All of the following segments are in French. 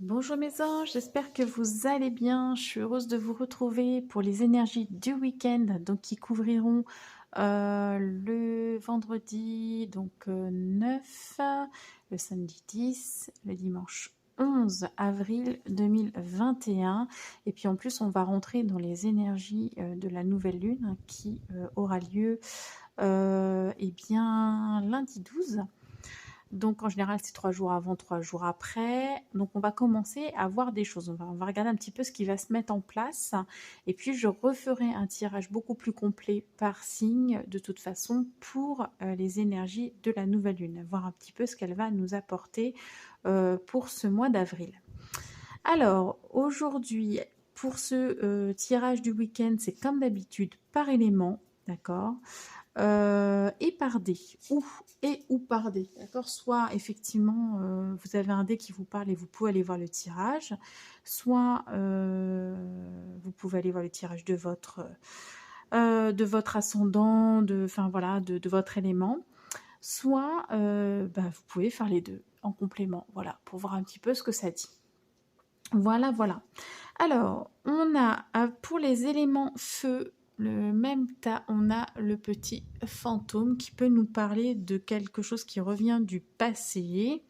Bonjour mes anges, j'espère que vous allez bien. Je suis heureuse de vous retrouver pour les énergies du week-end, donc qui couvriront le vendredi 9, le samedi 10, le dimanche 11 avril 2021. Et puis en plus, on va rentrer dans les énergies de la nouvelle lune qui aura lieu lundi 12. Donc en général, c'est 3 jours avant, 3 jours après. Donc on va commencer à voir des choses. On va regarder un petit peu ce qui va se mettre en place. Et puis je referai un tirage beaucoup plus complet par signe, de toute façon, pour les énergies de la nouvelle lune. Voir un petit peu ce qu'elle va nous apporter pour ce mois d'avril. Alors, aujourd'hui, pour ce tirage du week-end, c'est comme d'habitude par élément, d'accord, et par dé, ou par dé, d'accord. Soit effectivement, vous avez un dé qui vous parle et vous pouvez aller voir le tirage, soit vous pouvez aller voir le tirage de votre ascendant, enfin voilà, de votre élément, soit vous pouvez faire les deux en complément, voilà, pour voir un petit peu ce que ça dit. Voilà, voilà. Alors, on a pour les éléments feu, le même tas, on a le petit fantôme qui peut nous parler de quelque chose qui revient du passé.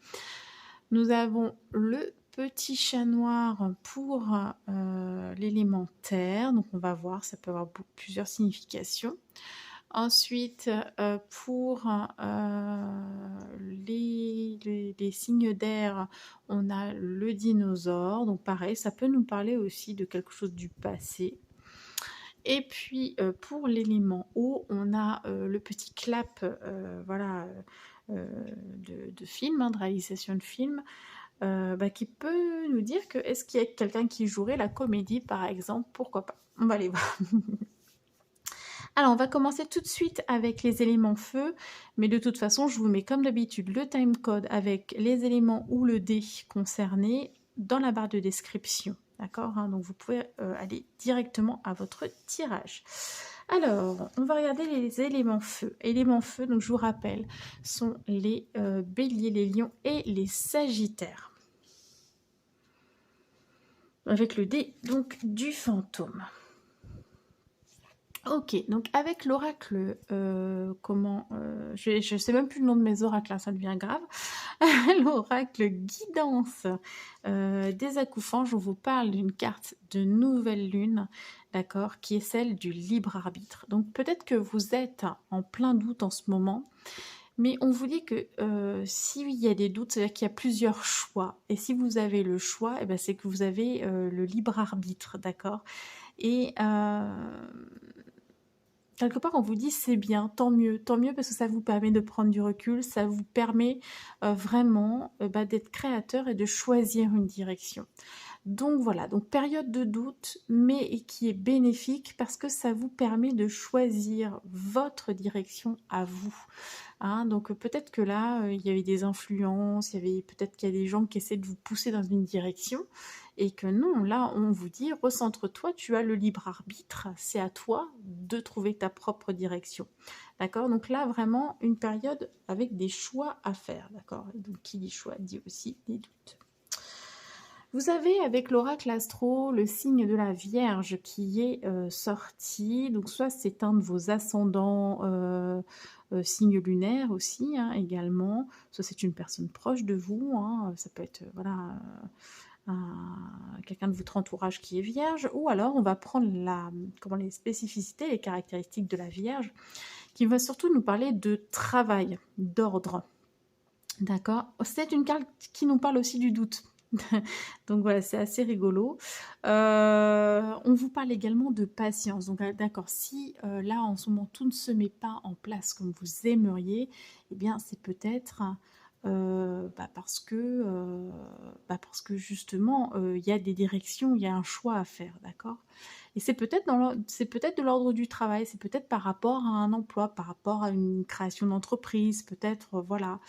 Nous avons le petit chat noir pour l'élément terre. Donc, on va voir, ça peut avoir plusieurs significations. Ensuite, pour les signes d'air, on a le dinosaure. Donc pareil, ça peut nous parler aussi de quelque chose du passé. Et puis pour l'élément eau, on a le petit clap de film, de réalisation de film, qui peut nous dire que est-ce qu'il y a quelqu'un qui jouerait la comédie par exemple, pourquoi pas. On va aller voir. Alors, on va commencer tout de suite avec les éléments feu, mais de toute façon, je vous mets comme d'habitude le timecode avec les éléments ou le dé concernés dans la barre de description. D'accord, hein, donc vous pouvez aller directement à votre tirage. Alors, on va regarder les éléments feu. Éléments feu, donc je vous rappelle, sont les béliers, les lions et les sagittaires. Avec le dé donc du fantôme. Ok, donc avec l'oracle, je sais même plus le nom de mes oracles, là, ça devient grave. L'oracle guidance des accouchants, je vous parle d'une carte de nouvelle lune, d'accord, qui est celle du libre arbitre. Donc peut-être que vous êtes en plein doute en ce moment, mais on vous dit que s'il y a des doutes, c'est-à-dire qu'il y a plusieurs choix. Et si vous avez le choix, eh ben, c'est que vous avez le libre arbitre, d'accord. Et quelque part, on vous dit c'est bien, tant mieux parce que ça vous permet de prendre du recul, ça vous permet vraiment d'être créateur et de choisir une direction. Donc voilà, donc période de doute, mais qui est bénéfique parce que ça vous permet de choisir votre direction à vous. Hein, donc peut-être que là, il y avait des influences, peut-être qu'il y a des gens qui essaient de vous pousser dans une direction, et que non, là, on vous dit, recentre-toi, tu as le libre arbitre, c'est à toi de trouver ta propre direction. D'accord. Donc là, vraiment, une période avec des choix à faire. D'accord. Donc qui dit choix dit aussi des doutes. Vous avez avec l'oracle astro le signe de la Vierge qui est sorti. Donc soit c'est un de vos ascendants signes lunaires aussi, hein, également. Soit c'est une personne proche de vous. Hein, ça peut être quelqu'un de votre entourage qui est vierge. Ou alors on va prendre les spécificités, les caractéristiques de la Vierge, qui va surtout nous parler de travail, d'ordre. D'accord. C'est une carte qui nous parle aussi du doute. Donc voilà, c'est assez rigolo. On vous parle également de patience. Donc d'accord, si là en ce moment tout ne se met pas en place comme vous aimeriez, eh bien c'est peut-être parce que justement il y a des directions, il y a un choix à faire, d'accord. Et c'est peut-être de l'ordre du travail, c'est peut-être par rapport à un emploi, par rapport à une création d'entreprise, peut-être voilà.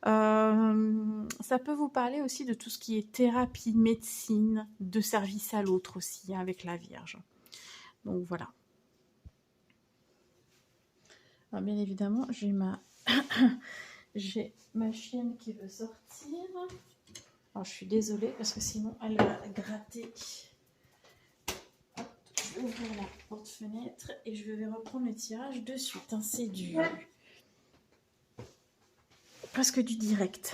Ça peut vous parler aussi de tout ce qui est thérapie, médecine, de service à l'autre aussi, hein, avec la Vierge. Donc voilà. Alors bien évidemment, j'ai ma chienne qui veut sortir. Alors Alors, je suis désolée parce que sinon, elle va gratter. Hop, je vais ouvrir la porte-fenêtre et je vais reprendre le tirage de suite. Hein. C'est presque du direct.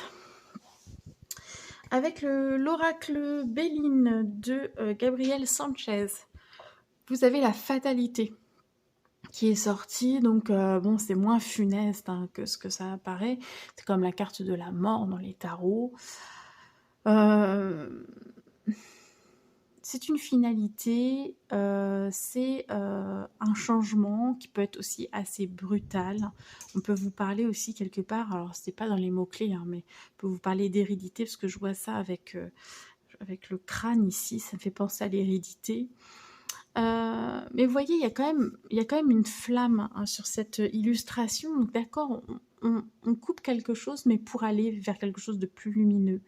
Avec l'oracle Béline de Gabriel Sanchez, vous avez la fatalité qui est sortie. Donc, bon, c'est moins funeste hein, que ce que ça apparaît. C'est comme la carte de la mort dans les tarots. C'est une finalité, c'est un changement qui peut être aussi assez brutal. On peut vous parler aussi quelque part, alors c'est pas dans les mots-clés, hein, mais on peut vous parler d'hérédité, parce que je vois ça avec le crâne ici, ça me fait penser à l'hérédité. Mais vous voyez, il y a quand même une flamme hein, sur cette illustration. Donc d'accord, on coupe quelque chose, mais pour aller vers quelque chose de plus lumineux,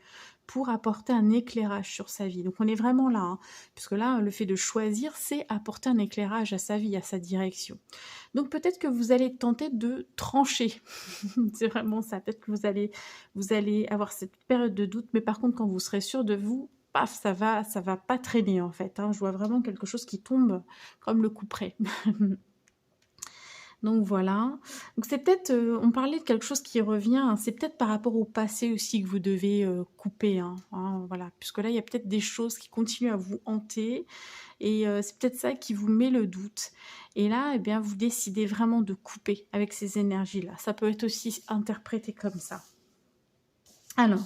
pour apporter un éclairage sur sa vie. Donc on est vraiment là, hein, puisque là, le fait de choisir, c'est apporter un éclairage à sa vie, à sa direction. Donc peut-être que vous allez tenter de trancher. C'est vraiment ça. Peut-être que vous allez avoir cette période de doute, mais par contre, quand vous serez sûr de vous, paf, ça va pas traîner en fait. Hein. Je vois vraiment quelque chose qui tombe comme le couperet. Donc voilà. Donc c'est peut-être, on parlait de quelque chose qui revient, hein, c'est peut-être par rapport au passé aussi que vous devez couper. Hein, voilà. Puisque là, il y a peut-être des choses qui continuent à vous hanter. Et c'est peut-être ça qui vous met le doute. Et là, eh bien, vous décidez vraiment de couper avec ces énergies-là. Ça peut être aussi interprété comme ça. Alors,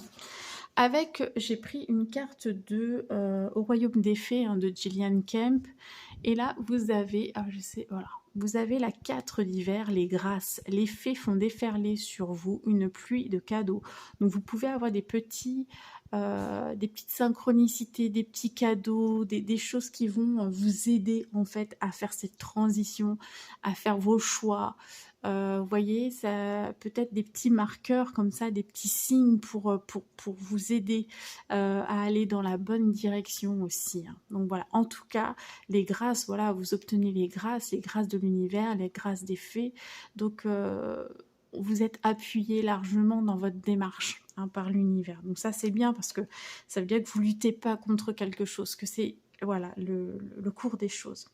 j'ai pris une carte de Au Royaume des Fées hein, de Gillian Kemp. Et là, vous avez, voilà, vous avez la 4 d'hiver, les grâces. Les fées font déferler sur vous une pluie de cadeaux. Donc, vous pouvez avoir des petites synchronicités, des petits cadeaux, des choses qui vont vous aider en fait à faire cette transition, à faire vos choix. Vous voyez, ça peut-être des petits marqueurs comme ça, des petits signes pour vous aider à aller dans la bonne direction aussi. Hein. Donc voilà, en tout cas, les grâces, voilà, vous obtenez les grâces de l'univers, les grâces des fées. Donc, vous êtes appuyé largement dans votre démarche hein, par l'univers. Donc ça, c'est bien parce que ça veut dire que vous luttez pas contre quelque chose, que c'est voilà le cours des choses.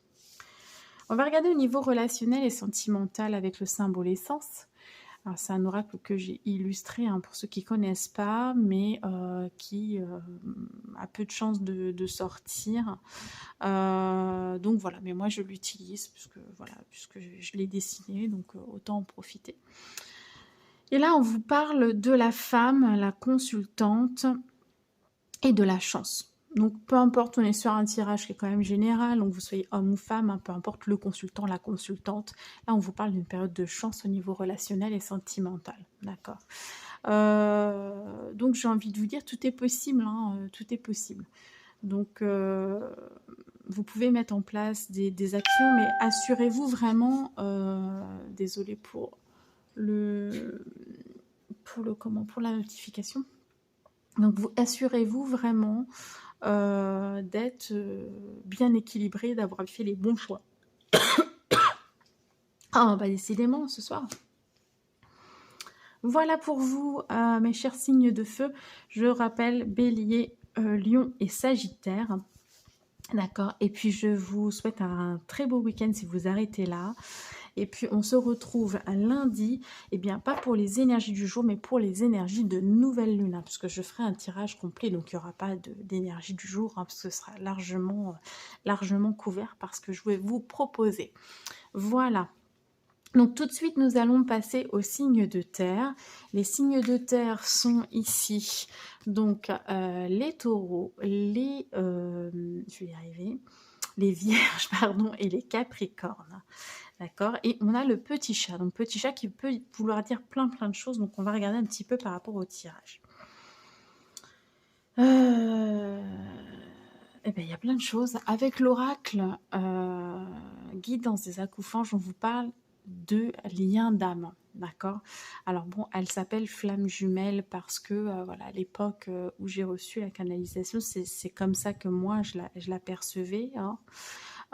On va regarder au niveau relationnel et sentimental avec le symbole essence. Alors, c'est un oracle que j'ai illustré hein, pour ceux qui ne connaissent pas, mais qui a peu de chances de sortir. Donc voilà, mais moi je l'utilise puisque je l'ai dessiné, donc autant en profiter. Et là, on vous parle de la femme, la consultante et de la chance. Donc, peu importe, on est sur un tirage qui est quand même général, donc vous soyez homme ou femme, hein, peu importe le consultant, la consultante. Là, on vous parle d'une période de chance au niveau relationnel et sentimental. D'accord. Donc, j'ai envie de vous dire, tout est possible. Hein, tout est possible. Donc, vous pouvez mettre en place des actions, mais assurez-vous vraiment, désolée pour la notification. Donc, assurez-vous vraiment d'être bien équilibré, d'avoir fait les bons choix. Ah, bah décidément, ce soir. Voilà pour vous, mes chers signes de feu. Je rappelle, Bélier, Lion et Sagittaire. D'accord. Et puis, je vous souhaite un très beau week-end si vous arrêtez là. Et puis, on se retrouve un lundi, et bien pas pour les énergies du jour, mais pour les énergies de nouvelle lune, hein, parce que je ferai un tirage complet, donc il n'y aura pas d'énergie du jour, hein, parce que ce sera largement couvert par ce que je vais vous proposer. Voilà. Donc tout de suite, nous allons passer aux signes de terre. Les signes de terre sont ici, donc les taureaux, je vais y arriver, les vierges, pardon, et les capricornes. D'accord. Et on a le petit chat. Donc, petit chat qui peut vouloir dire plein de choses. Donc, on va regarder un petit peu par rapport au tirage. Eh bien, il y a plein de choses. Avec l'oracle Guidance des accoufanges, on vous parle de lien d'âme. D'accord. Alors bon, elle s'appelle flamme jumelle parce que voilà, à l'époque où j'ai reçu la canalisation, c'est comme ça que moi je la percevais. Hein.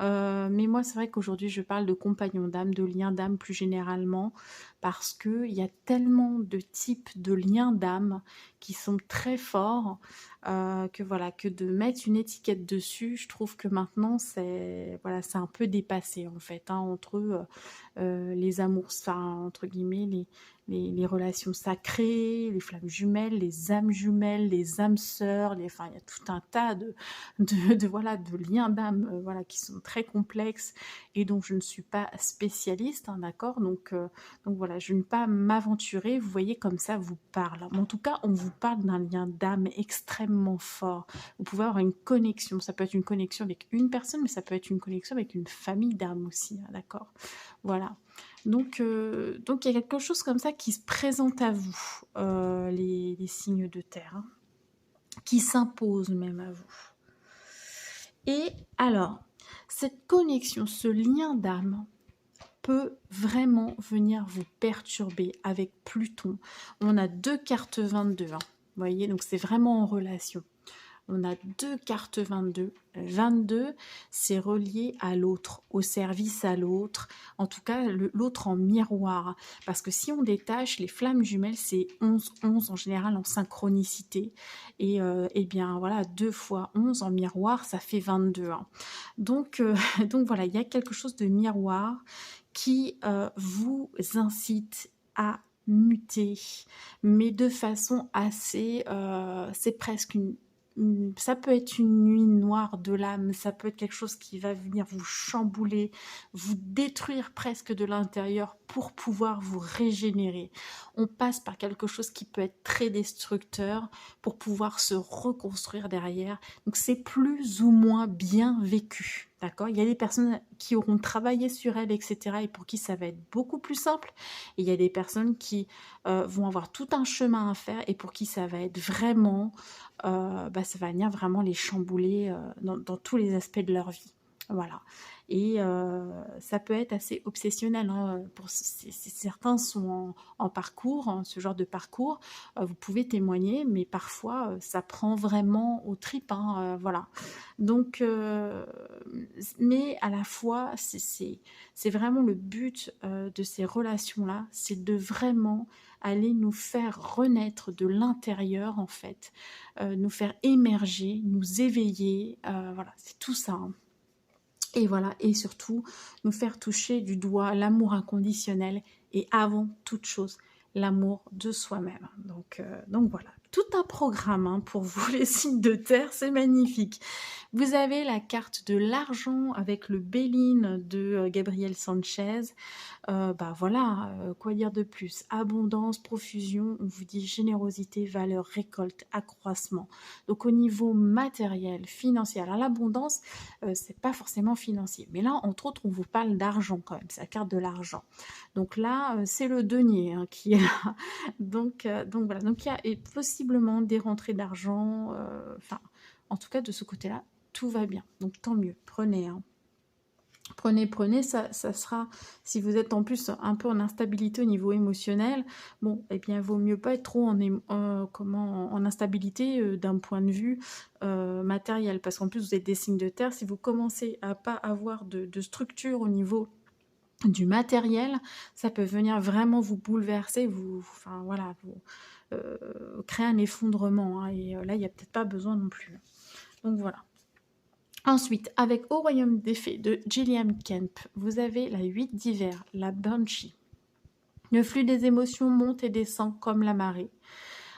Mais moi, c'est vrai qu'aujourd'hui, je parle de compagnon d'âme, de lien d'âme plus généralement. parce qu'il y a tellement de types de liens d'âme qui sont très forts que voilà, que de mettre une étiquette dessus, je trouve que maintenant c'est voilà, c'est un peu dépassé en fait, hein, entre les amours, enfin, entre guillemets, les relations sacrées, les flammes jumelles, les âmes jumelles, les âmes sœurs, enfin, il y a tout un tas voilà, de liens d'âme voilà, qui sont très complexes et dont je ne suis pas spécialiste, hein, d'accord, donc voilà, je ne vais pas m'aventurer, vous voyez, comme ça vous parle. Mais en tout cas, on vous parle d'un lien d'âme extrêmement fort. Vous pouvez avoir une connexion, ça peut être une connexion avec une personne, mais ça peut être une connexion avec une famille d'âmes aussi, hein, d'accord. Voilà. Donc il y a quelque chose comme ça qui se présente à vous, les signes de terre, hein, qui s'impose même à vous. Et alors, cette connexion, ce lien d'âme peut vraiment venir vous perturber avec Pluton. On a 2 cartes 22, hein, vous voyez, donc c'est vraiment en relation. On a 2 cartes 22. 22, c'est relié à l'autre, au service à l'autre, en tout cas l'autre en miroir. Parce que si on détache, les flammes jumelles, c'est 11, 11 en général en synchronicité. Et bien voilà, 2 fois 11 en miroir, ça fait 22. Hein. Donc voilà, il y a quelque chose de miroir qui vous incite à muter, mais de façon assez... c'est presque ça peut être une nuit noire de l'âme, ça peut être quelque chose qui va venir vous chambouler, vous détruire presque de l'intérieur pour pouvoir vous régénérer. On passe par quelque chose qui peut être très destructeur pour pouvoir se reconstruire derrière. Donc c'est plus ou moins bien vécu. D'accord ? Il y a des personnes qui auront travaillé sur elles, etc. et pour qui ça va être beaucoup plus simple. Et il y a des personnes qui vont avoir tout un chemin à faire et pour qui ça va être vraiment... ça va venir vraiment les chambouler dans tous les aspects de leur vie. Voilà. Et ça peut être assez obsessionnel. Hein, certains sont en parcours, hein, ce genre de parcours. Vous pouvez témoigner, mais parfois, ça prend vraiment aux tripes. Hein, voilà. Donc, mais à la fois, c'est vraiment le but de ces relations-là, c'est de vraiment aller nous faire renaître de l'intérieur, en fait, nous faire émerger, nous éveiller. Voilà, c'est tout ça. Hein. Et voilà, et surtout, nous faire toucher du doigt l'amour inconditionnel et avant toute chose, l'amour de soi-même. Donc voilà, tout un programme hein, pour vous les signes de terre, c'est magnifique. Vous avez la carte de l'argent avec le Béline de Gabriel Sanchez. Voilà, quoi dire de plus? Abondance, profusion, on vous dit générosité, valeur, récolte, accroissement. Donc au niveau matériel, financier, alors l'abondance, c'est pas forcément financier. Mais là, entre autres, on vous parle d'argent quand même, c'est la carte de l'argent. Donc là, c'est le denier hein, qui est là. Donc voilà, donc il y a possiblement des rentrées d'argent, en tout cas de ce côté-là, tout va bien. Donc tant mieux, prenez. Hein. Prenez, ça sera, si vous êtes en plus un peu en instabilité au niveau émotionnel, bon, eh bien, vaut mieux pas être trop en instabilité d'un point de vue matériel, parce qu'en plus, vous êtes des signes de terre, si vous commencez à pas avoir de structure au niveau du matériel, ça peut venir vraiment vous bouleverser, vous créer un effondrement, hein, et là, il n'y a peut-être pas besoin non plus. Donc voilà. Ensuite, avec Au Royaume des Fées de Gillian Kemp, vous avez la 8 d'hiver, la Banshee. Le flux des émotions monte et descend comme la marée.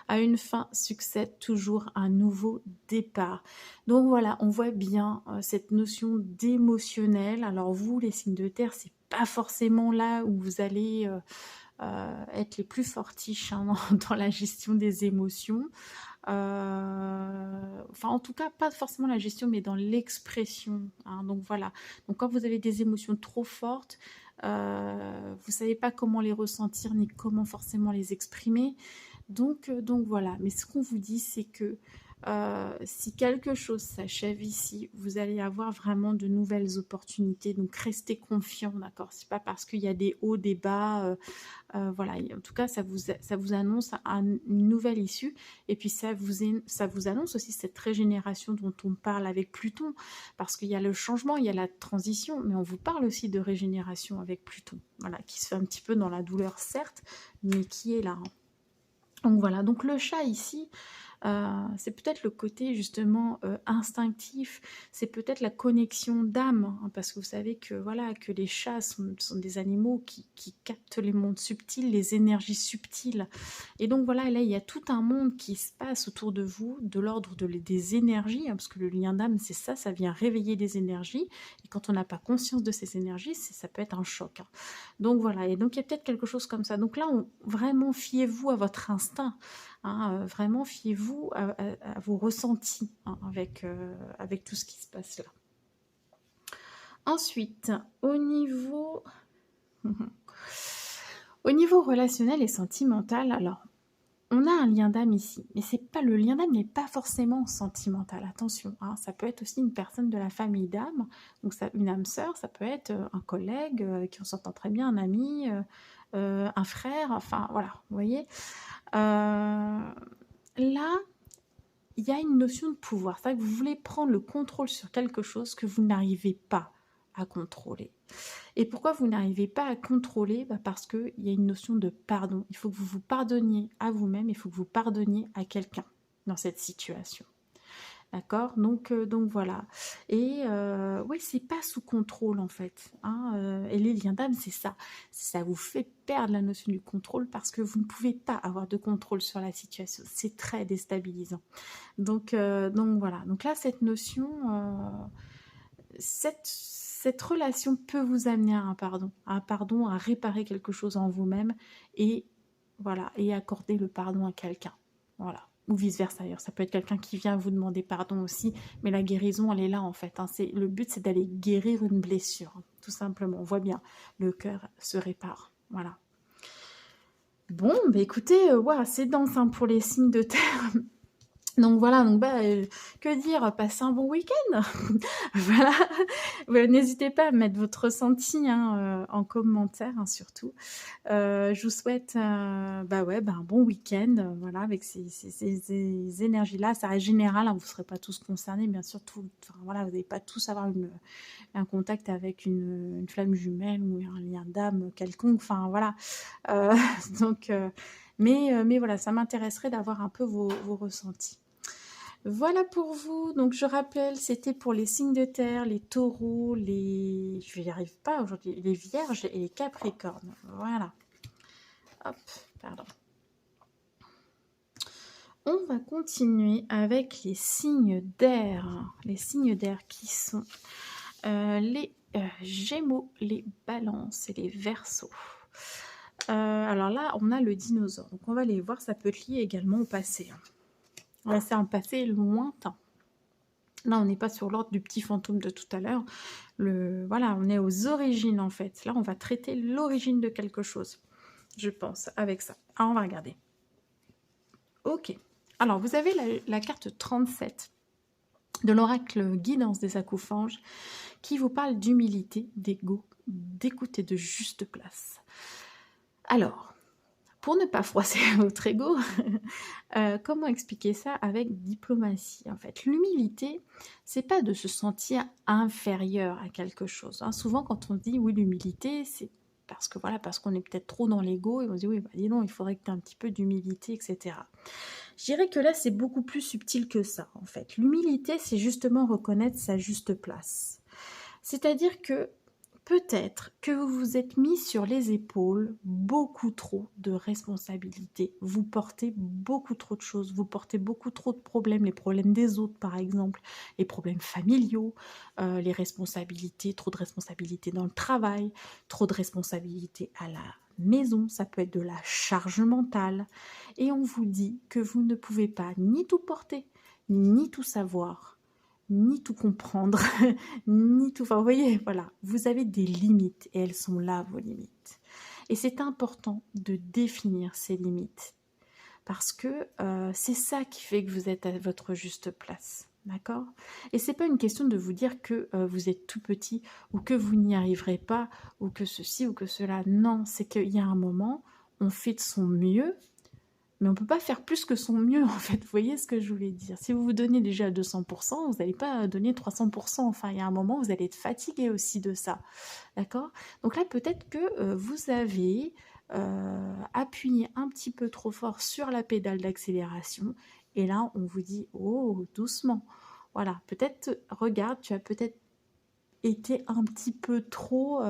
À une fin succède toujours un nouveau départ. Donc voilà, on voit bien cette notion d'émotionnel. Alors vous, les signes de terre, c'est pas forcément là où vous allez être les plus fortiches hein, dans la gestion des émotions. En tout cas, pas forcément la gestion, mais dans l'expression. Hein, donc voilà. Donc quand vous avez des émotions trop fortes, vous savez pas comment les ressentir ni comment forcément les exprimer. Donc voilà. Mais ce qu'on vous dit, c'est que Si quelque chose s'achève ici, vous allez avoir vraiment de nouvelles opportunités. Donc, restez confiants, d'accord? C'est pas parce qu'il y a des hauts, des bas. Voilà, en tout cas, ça vous annonce une nouvelle issue. Et puis, ça vous annonce aussi cette régénération dont on parle avec Pluton. Parce qu'il y a le changement, il y a la transition, mais on vous parle aussi de régénération avec Pluton. Voilà, qui se fait un petit peu dans la douleur, certes, mais qui est là, hein. Donc voilà, donc le chat ici, c'est peut-être le côté justement instinctif, c'est peut-être la connexion d'âme, hein, parce que vous savez que voilà que les chats sont des animaux qui captent les mondes subtils, les énergies subtiles. Et donc voilà, là il y a tout un monde qui se passe autour de vous, de l'ordre des énergies, hein, parce que le lien d'âme c'est ça, ça vient réveiller des énergies. Et quand on n'a pas conscience de ces énergies, ça peut être un choc, hein. Donc voilà, et donc il y a peut-être quelque chose comme ça. Donc là, vraiment fiez-vous à votre instinct. Hein, vraiment, fiez-vous à vos ressentis, hein, avec tout ce qui se passe là. Ensuite, au niveau relationnel et sentimental, alors, on a un lien d'âme ici, mais le lien d'âme n'est pas forcément sentimental, attention, hein, ça peut être aussi une personne de la famille d'âme, donc une âme sœur, ça peut être un collègue avec qui on s'entend très bien, un ami, un frère, enfin voilà, vous voyez. Là, il y a une notion de pouvoir. C'est-à-dire que vous voulez prendre le contrôle sur quelque chose que vous n'arrivez pas à contrôler. Et pourquoi vous n'arrivez pas à contrôler? Parce qu'il y a une notion de pardon. Il faut que vous vous pardonniez à vous-même, il faut que vous pardonniez à quelqu'un dans cette situation. D'accord, donc voilà. Et oui, c'est pas sous contrôle en fait, hein, et les liens d'âme, c'est ça. Ça vous fait perdre la notion du contrôle parce que vous ne pouvez pas avoir de contrôle sur la situation. C'est très déstabilisant. Donc voilà. Donc là, cette notion, cette relation peut vous amener à un pardon, à réparer quelque chose en vous-même et voilà, et accorder le pardon à quelqu'un. Voilà. Ou vice-versa d'ailleurs. Ça peut être quelqu'un qui vient vous demander pardon aussi, mais la guérison, elle est là en fait, hein. Le but, c'est d'aller guérir une blessure, hein, tout simplement. On voit bien, le cœur se répare. Voilà. Bon, bah écoutez, ouais, c'est dense, hein, pour les signes de terre. Donc voilà, que dire, passez un bon week-end. Voilà, n'hésitez pas à mettre votre ressenti, hein, en commentaire, hein, surtout. Je vous souhaite un bon week-end, voilà, avec ces énergies-là. Ça reste général, hein, vous ne serez pas tous concernés, bien sûr. Voilà, vous n'allez pas tous avoir un contact avec une flamme jumelle ou un lien d'âme quelconque. Enfin voilà. Euh, mais voilà, ça m'intéresserait d'avoir un peu vos ressentis. Voilà pour vous. Donc je rappelle, c'était pour les signes de terre, les taureaux, je n'y arrive pas aujourd'hui, les vierges et les capricornes. Voilà. Hop, pardon. On va continuer avec les signes d'air. Les signes d'air qui sont les Gémeaux, les Balances et les Verseaux. Alors là, on a le dinosaure. Donc on va les voir, ça peut être lié également au passé. Là, c'est un passé lointain. Là, on n'est pas sur l'ordre du petit fantôme de tout à l'heure. Voilà, on est aux origines, en fait. Là, on va traiter l'origine de quelque chose, je pense, avec ça. Alors, on va regarder. Ok. Alors, vous avez la carte 37 de l'oracle Guidance des Accouphanges qui vous parle d'humilité, d'ego, d'écoute et de juste place. Alors, pour ne pas froisser votre ego, comment expliquer ça avec diplomatie? En fait, l'humilité, c'est pas de se sentir inférieur à quelque chose, hein. Souvent, quand on dit oui, l'humilité, c'est parce qu'on est peut-être trop dans l'ego et on se dit oui, dis donc, il faudrait que tu aies un petit peu d'humilité, etc. Je dirais que là, c'est beaucoup plus subtil que ça, en fait. L'humilité, c'est justement reconnaître sa juste place. C'est-à-dire que peut-être que vous vous êtes mis sur les épaules beaucoup trop de responsabilités. Vous portez beaucoup trop de choses, vous portez beaucoup trop de problèmes, les problèmes des autres par exemple, les problèmes familiaux, les responsabilités, trop de responsabilités dans le travail, trop de responsabilités à la maison, ça peut être de la charge mentale. Et on vous dit que vous ne pouvez pas ni tout porter, ni tout savoir, ni tout comprendre, ni tout... Enfin, vous voyez, voilà, vous avez des limites et elles sont là, vos limites. Et c'est important de définir ces limites. parce que c'est ça qui fait que vous êtes à votre juste place. D'accord? Et c'est pas une question de vous dire que vous êtes tout petit ou que vous n'y arriverez pas ou que ceci ou que cela. Non, c'est qu'il y a un moment, on fait de son mieux, mais on peut pas faire plus que son mieux en fait. Vous voyez ce que je voulais dire? Si vous vous donnez déjà à 200%, vous n'allez pas donner 300%. Enfin, il y a un moment, vous allez être fatigué aussi de ça. D'accord? Donc là, peut-être que vous avez appuyé un petit peu trop fort sur la pédale d'accélération. Et là, on vous dit, oh, doucement. Voilà, peut-être, regarde, tu as peut-être été un petit peu trop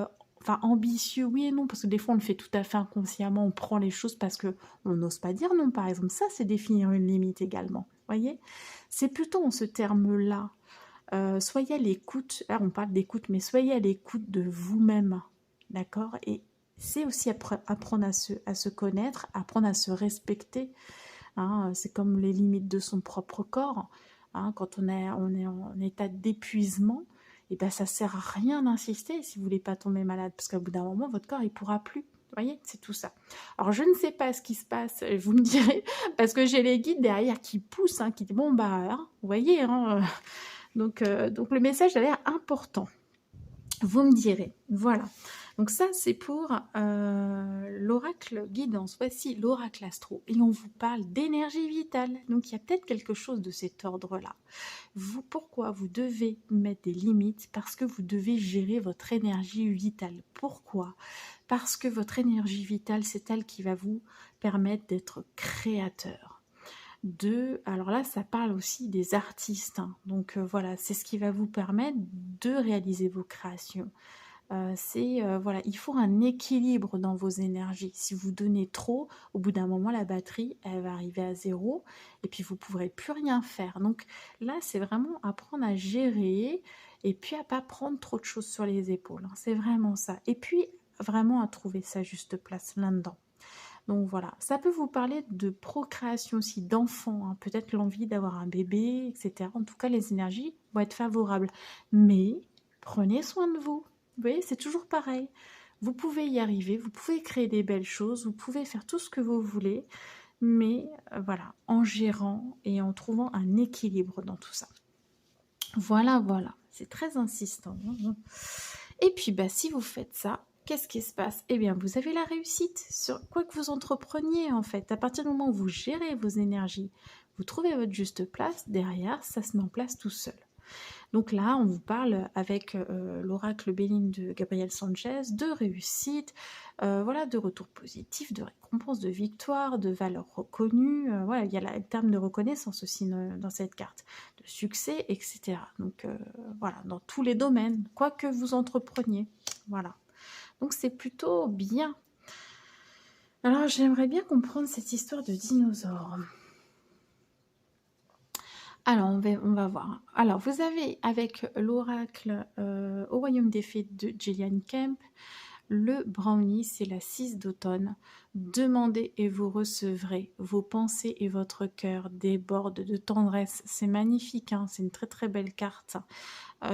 ambitieux, oui et non, parce que des fois on le fait tout à fait inconsciemment, on prend les choses parce que on n'ose pas dire non, par exemple. Ça, c'est définir une limite également. Voyez, c'est plutôt en ce terme-là. Soyez à l'écoute, là on parle d'écoute, mais soyez à l'écoute de vous-même, d'accord? Et c'est aussi apprendre à se connaître, apprendre à se respecter. Hein, c'est comme les limites de son propre corps. Hein, quand on est en état d'épuisement, et ben ça sert à rien d'insister si vous voulez pas tomber malade, parce qu'au bout d'un moment, votre corps il pourra plus. Vous voyez, c'est tout ça. Alors je ne sais pas ce qui se passe, vous me direz, parce que j'ai les guides derrière qui poussent, hein, qui disent bon bah, hein, vous voyez, hein, donc le message a l'air important. Vous me direz, voilà. Donc ça, c'est pour l'oracle guidance. Voici l'oracle astro. Et on vous parle d'énergie vitale. Donc il y a peut-être quelque chose de cet ordre-là. Pourquoi vous devez mettre des limites? Parce que vous devez gérer votre énergie vitale. Pourquoi? Parce que votre énergie vitale, c'est elle qui va vous permettre d'être créateur. Alors là, ça parle aussi des artistes. Hein. Donc voilà, c'est ce qui va vous permettre de réaliser vos créations. Voilà, il faut un équilibre dans vos énergies. Si vous donnez trop, au bout d'un moment, la batterie, elle va arriver à zéro et puis vous ne pourrez plus rien faire. Donc là, c'est vraiment apprendre à gérer et puis à pas prendre trop de choses sur les épaules. Hein. C'est vraiment ça. Et puis, vraiment à trouver sa juste place là-dedans. Donc voilà, ça peut vous parler de procréation aussi, d'enfants, hein, peut-être l'envie d'avoir un bébé, etc. En tout cas, les énergies vont être favorables. Mais prenez soin de vous. Vous voyez, c'est toujours pareil. Vous pouvez y arriver, vous pouvez créer des belles choses, vous pouvez faire tout ce que vous voulez, mais voilà, en gérant et en trouvant un équilibre dans tout ça. Voilà, voilà, c'est très insistant. Hein. Et puis, bah, si vous faites ça, qu'est-ce qui se passe? Eh bien, vous avez la réussite sur quoi que vous entrepreniez, en fait. À partir du moment où vous gérez vos énergies, vous trouvez votre juste place, derrière, ça se met en place tout seul. Donc là, on vous parle avec l'oracle Béline de Gabriel Sanchez de réussite, voilà, de retour positif, de récompense, de victoire, de valeur reconnue. Voilà, il y a le terme de reconnaissance aussi dans cette carte, de succès, etc. Donc voilà, dans tous les domaines, quoi que vous entrepreniez. Voilà. Donc c'est plutôt bien. Alors j'aimerais bien comprendre cette histoire de dinosaures. Alors, on va voir. Alors, vous avez avec l'oracle au royaume des fées de Gillian Kemp, le brownie, c'est la 6 d'automne. Demandez et vous recevrez. Vos pensées et votre cœur débordent de tendresse. C'est magnifique, hein, c'est une très très belle carte.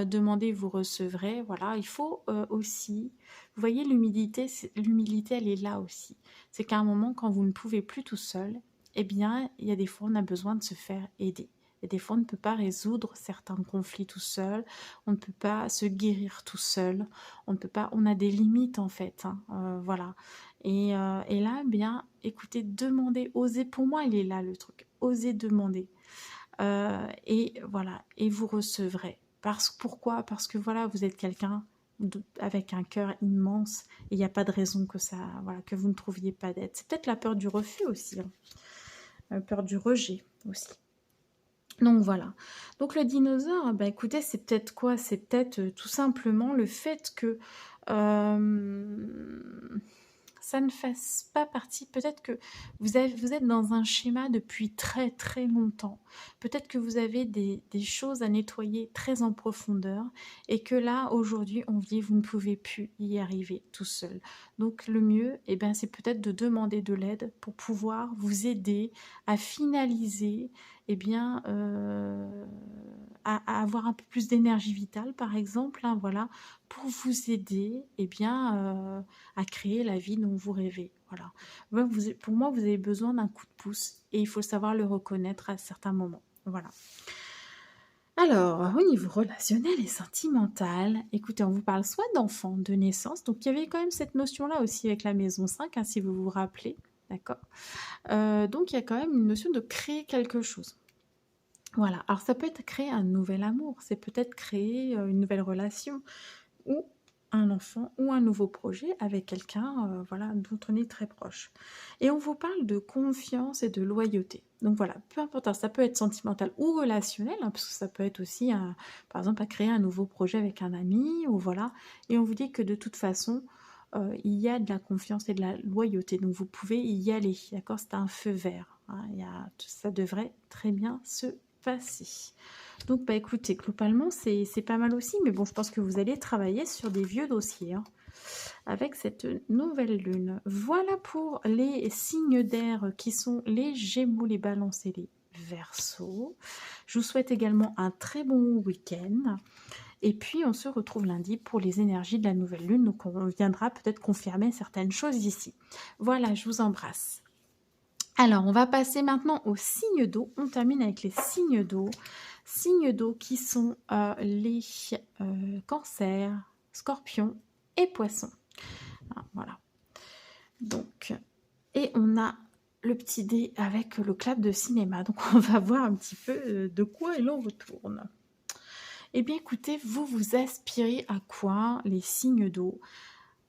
Demandez, vous recevrez. Voilà, il faut aussi... Vous voyez, l'humilité, elle est là aussi. C'est qu'à un moment, quand vous ne pouvez plus tout seul, eh bien, il y a des fois, on a besoin de se faire aider. Et des fois, on ne peut pas résoudre certains conflits tout seul, on ne peut pas se guérir tout seul, on ne peut pas, on a des limites en fait, hein, voilà. Et là, bien, écoutez, demandez, osez, pour moi, il est là le truc, osez demander. Et voilà, et vous recevrez. Pourquoi? Parce que voilà, vous êtes quelqu'un avec un cœur immense, et il n'y a pas de raison que ça, voilà, que vous ne trouviez pas d'aide. C'est peut-être la peur du refus aussi, hein. La peur du rejet aussi. Donc voilà. Donc le dinosaure, bah écoutez, c'est peut-être quoi? C'est peut-être tout simplement le fait que ça ne fasse pas partie. Peut-être que vous êtes dans un schéma depuis très très longtemps. Peut-être que vous avez des choses à nettoyer très en profondeur et que là, aujourd'hui, on vous dit vous ne pouvez plus y arriver tout seul. Donc le mieux, eh ben, c'est peut-être de demander de l'aide pour pouvoir vous aider à finaliser, eh bien, à avoir un peu plus d'énergie vitale, par exemple, hein, voilà, pour vous aider, eh bien, à créer la vie dont vous rêvez. Voilà. Pour moi, vous avez besoin d'un coup de pouce et il faut savoir le reconnaître à certains moments. Voilà. Alors, au niveau relationnel et sentimental, écoutez, on vous parle soit d'enfants de naissance, donc il y avait quand même cette notion-là aussi avec la maison 5, hein, si vous vous rappelez, d'accord. Donc il y a quand même une notion de créer quelque chose. Voilà, alors ça peut être créer un nouvel amour, c'est peut-être créer une nouvelle relation, ou un enfant, ou un nouveau projet avec quelqu'un voilà, dont on est très proche. Et on vous parle de confiance et de loyauté. Donc voilà, peu importe, ça peut être sentimental ou relationnel, hein, parce que ça peut être aussi, par exemple, à créer un nouveau projet avec un ami, ou voilà. Et on vous dit que de toute façon, il y a de la confiance et de la loyauté, donc vous pouvez y aller, d'accord. C'est un feu vert, hein, ça devrait très bien se passer. Donc, bah écoutez, globalement, c'est pas mal aussi, mais bon, je pense que vous allez travailler sur des vieux dossiers, hein, avec cette nouvelle lune. Voilà pour les signes d'air qui sont les Gémeaux, les Balances et les Verseaux. Je vous souhaite également un très bon week-end. Et puis, on se retrouve lundi pour les énergies de la nouvelle lune. Donc, on viendra peut-être confirmer certaines choses ici. Voilà, je vous embrasse. Alors, on va passer maintenant aux signes d'eau. On termine avec les signes d'eau. Signes d'eau qui sont les cancers, scorpions et poissons. Ah, voilà. Donc, et on a le petit dé avec le clap de cinéma. Donc, on va voir un petit peu de quoi il en retourne. Eh bien, écoutez, vous aspirez à quoi, les signes d'eau?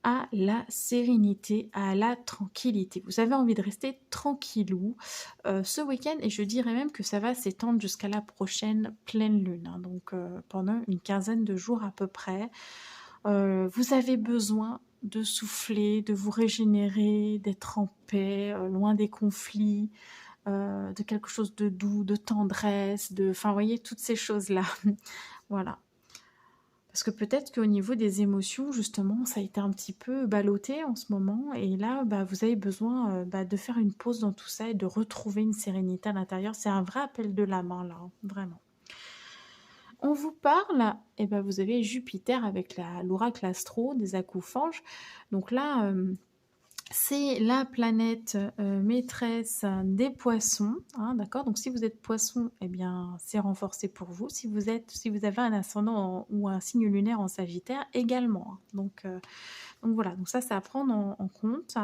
À la sérénité, à la tranquillité. Vous avez envie de rester tranquillou ce week-end, et je dirais même que ça va s'étendre jusqu'à la prochaine pleine lune, hein, donc pendant une quinzaine de jours à peu près. Vous avez besoin de souffler, de vous régénérer, d'être en paix, loin des conflits, de quelque chose de doux, de tendresse, enfin, vous voyez, toutes ces choses-là. Voilà. Parce que peut-être qu'au niveau des émotions, justement, ça a été un petit peu ballotté en ce moment. Et là, bah, vous avez besoin de faire une pause dans tout ça et de retrouver une sérénité à l'intérieur. C'est un vrai appel de la main, là, hein, vraiment. On vous parle, et ben vous avez Jupiter avec l'oracle astro des Acouphorges. Donc là, c'est la planète maîtresse des poissons, hein, d'accord. Donc si vous êtes poisson, eh bien c'est renforcé pour vous. Si vous avez un ascendant ou un signe lunaire en Sagittaire, également, hein. Donc voilà, donc ça à prendre en compte.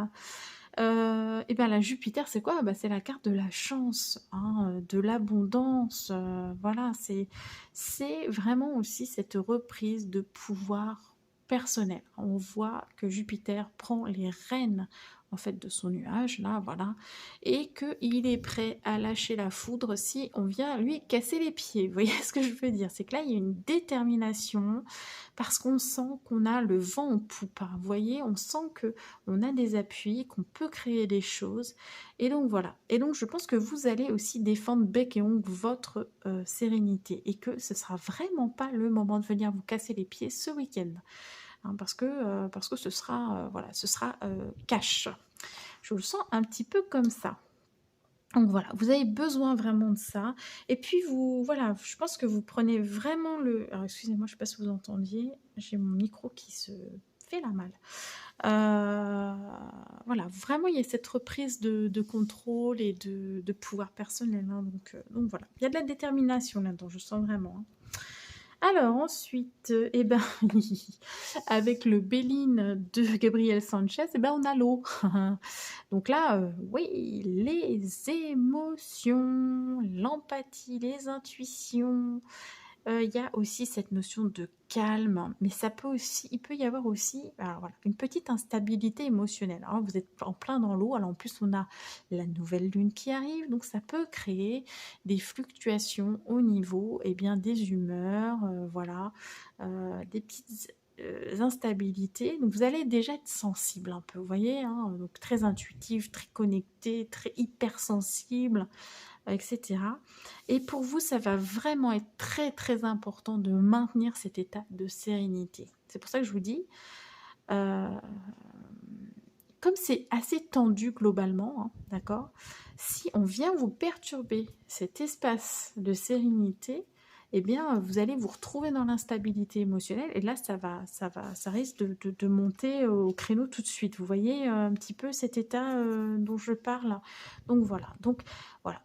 Et bien la Jupiter, c'est quoi? C'est la carte de la chance, hein, de l'abondance. Voilà, c'est vraiment aussi cette reprise de pouvoir personnel. On voit que Jupiter prend les rênes en fait de son nuage, là, voilà, et qu'il est prêt à lâcher la foudre si on vient lui casser les pieds. Vous voyez ce que je veux dire? C'est que là, il y a une détermination parce qu'on sent qu'on a le vent en poupe, hein. Vous voyez, on sent que on a des appuis, qu'on peut créer des choses. Et donc voilà. Et donc je pense que vous allez aussi défendre bec et ongle votre sérénité, et que ce sera vraiment pas le moment de venir vous casser les pieds ce week-end, hein, parce que ce sera voilà, ce sera cash. Je le sens un petit peu comme ça. Donc voilà, vous avez besoin vraiment de ça. Et puis voilà, je pense que vous prenez vraiment Alors excusez-moi, je ne sais pas si vous entendiez, j'ai mon micro qui se fait la malle. Voilà, vraiment, il y a cette reprise de contrôle et de pouvoir personnel, hein, donc voilà. Il y a de la détermination là-dedans, je sens vraiment, hein. Alors ensuite, avec le Béline de Gabriel Sanchez, on a l'eau. Donc là, oui, les émotions, l'empathie, les intuitions. Il y a aussi cette notion de calme, mais il peut y avoir aussi, alors voilà, une petite instabilité émotionnelle. Alors, vous êtes en plein dans l'eau, alors en plus on a la nouvelle lune qui arrive, donc ça peut créer des fluctuations au niveau des humeurs, voilà, des petites instabilités. Donc vous allez déjà être sensible un peu, vous voyez, hein, donc très intuitif, très connecté, très hypersensible, etc. Et pour vous, ça va vraiment être très très important de maintenir cet état de sérénité. C'est pour ça que je vous dis, comme c'est assez tendu globalement, hein, d'accord, si on vient vous perturber cet espace de sérénité, eh bien, vous allez vous retrouver dans l'instabilité émotionnelle et là, ça risque de monter au créneau tout de suite. Vous voyez un petit peu cet état dont je parle? Donc voilà,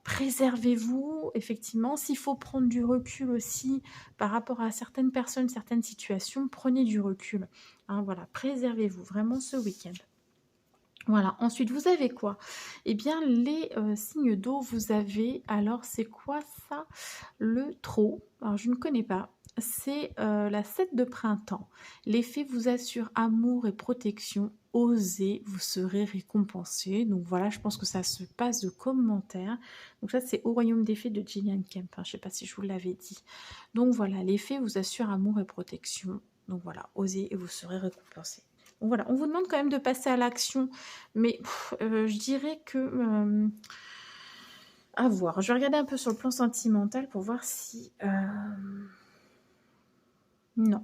préservez-vous, effectivement. S'il faut prendre du recul aussi par rapport à certaines personnes, certaines situations, prenez du recul. Hein, voilà, préservez-vous vraiment ce week-end. Voilà, ensuite vous avez quoi? Eh bien les signes d'eau, vous avez, alors c'est quoi ça? Le trot, alors je ne connais pas. C'est la 7 de printemps. L'effet vous assure amour et protection. Osez, vous serez récompensé. Donc voilà, je pense que ça se passe de commentaires. Donc ça, c'est au royaume des fées de Gillian Kemp. Hein, je ne sais pas si je vous l'avais dit. Donc voilà, l'effet vous assure amour et protection. Donc voilà, osez et vous serez récompensé. Donc voilà, on vous demande quand même de passer à l'action. Mais je dirais que... à voir. Je vais regarder un peu sur le plan sentimental pour voir si... Non,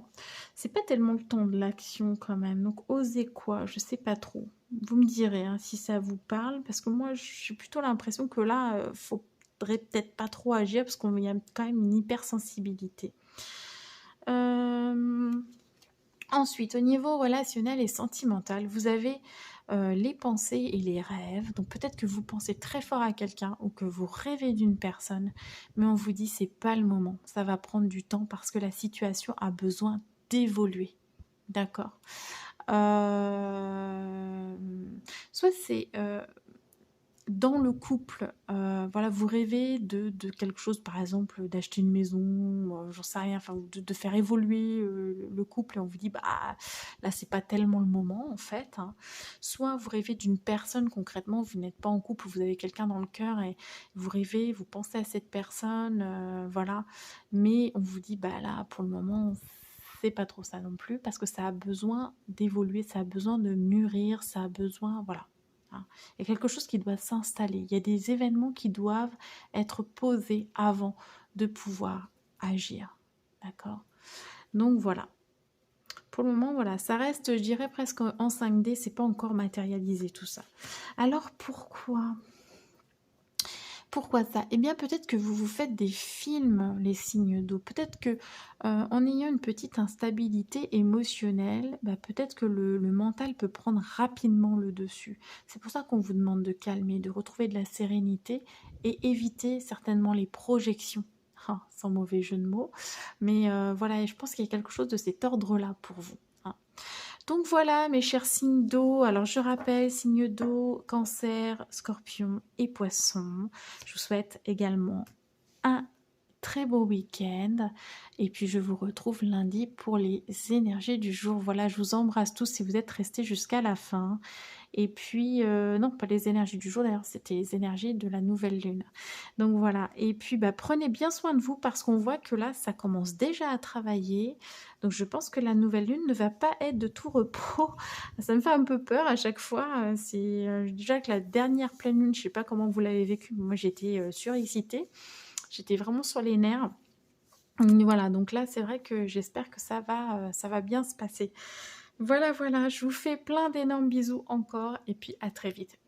c'est pas tellement le temps de l'action quand même. Donc, osez quoi? Je sais pas trop. Vous me direz hein, si ça vous parle. Parce que moi, j'ai plutôt l'impression que là, faudrait peut-être pas trop agir parce qu'il y a quand même une hypersensibilité. Ensuite, au niveau relationnel et sentimental, vous avez les pensées et les rêves. Donc peut-être que vous pensez très fort à quelqu'un ou que vous rêvez d'une personne, mais on vous dit c'est pas le moment. Ça va prendre du temps parce que la situation a besoin d'évoluer. D'accord. Soit c'est dans le couple, voilà, vous rêvez de quelque chose, par exemple, d'acheter une maison, j'en sais rien, enfin, de faire évoluer le couple et on vous dit, bah, là, c'est pas tellement le moment, en fait. Hein. Soit vous rêvez d'une personne, concrètement, vous n'êtes pas en couple, vous avez quelqu'un dans le cœur et vous rêvez, vous pensez à cette personne, voilà. Mais on vous dit, bah, là, pour le moment, c'est pas trop ça non plus, parce que ça a besoin d'évoluer, ça a besoin de mûrir, ça a besoin, voilà. Il y a quelque chose qui doit s'installer. Il y a des événements qui doivent être posés avant de pouvoir agir. D'accord? Donc voilà. Pour le moment, voilà, ça reste, je dirais, presque en 5D. C'est pas encore matérialisé tout ça. Alors pourquoi? Pourquoi ça? Eh bien, peut-être que vous vous faites des films, les signes d'eau. Peut-être que en ayant une petite instabilité émotionnelle, bah, peut-être que le mental peut prendre rapidement le dessus. C'est pour ça qu'on vous demande de calmer, de retrouver de la sérénité et éviter certainement les projections. Ah, sans mauvais jeu de mots. Mais voilà, je pense qu'il y a quelque chose de cet ordre-là pour vous. Hein. Donc voilà mes chers signes d'eau, alors je rappelle, signes d'eau, cancer, scorpion et poisson. Je vous souhaite également un très beau week-end et puis je vous retrouve lundi pour les énergies du jour. Voilà, je vous embrasse tous si vous êtes restés jusqu'à la fin. Et puis, non, pas les énergies du jour d'ailleurs, c'était les énergies de la nouvelle lune. Donc voilà, et puis bah, prenez bien soin de vous parce qu'on voit que là, ça commence déjà à travailler. Donc je pense que la nouvelle lune ne va pas être de tout repos. Ça me fait un peu peur à chaque fois. C'est déjà que la dernière pleine lune, je ne sais pas comment vous l'avez vécu, moi j'étais surexcitée. J'étais vraiment sur les nerfs. Voilà, donc là, c'est vrai que j'espère que ça va bien se passer. Voilà, je vous fais plein d'énormes bisous encore et puis à très vite.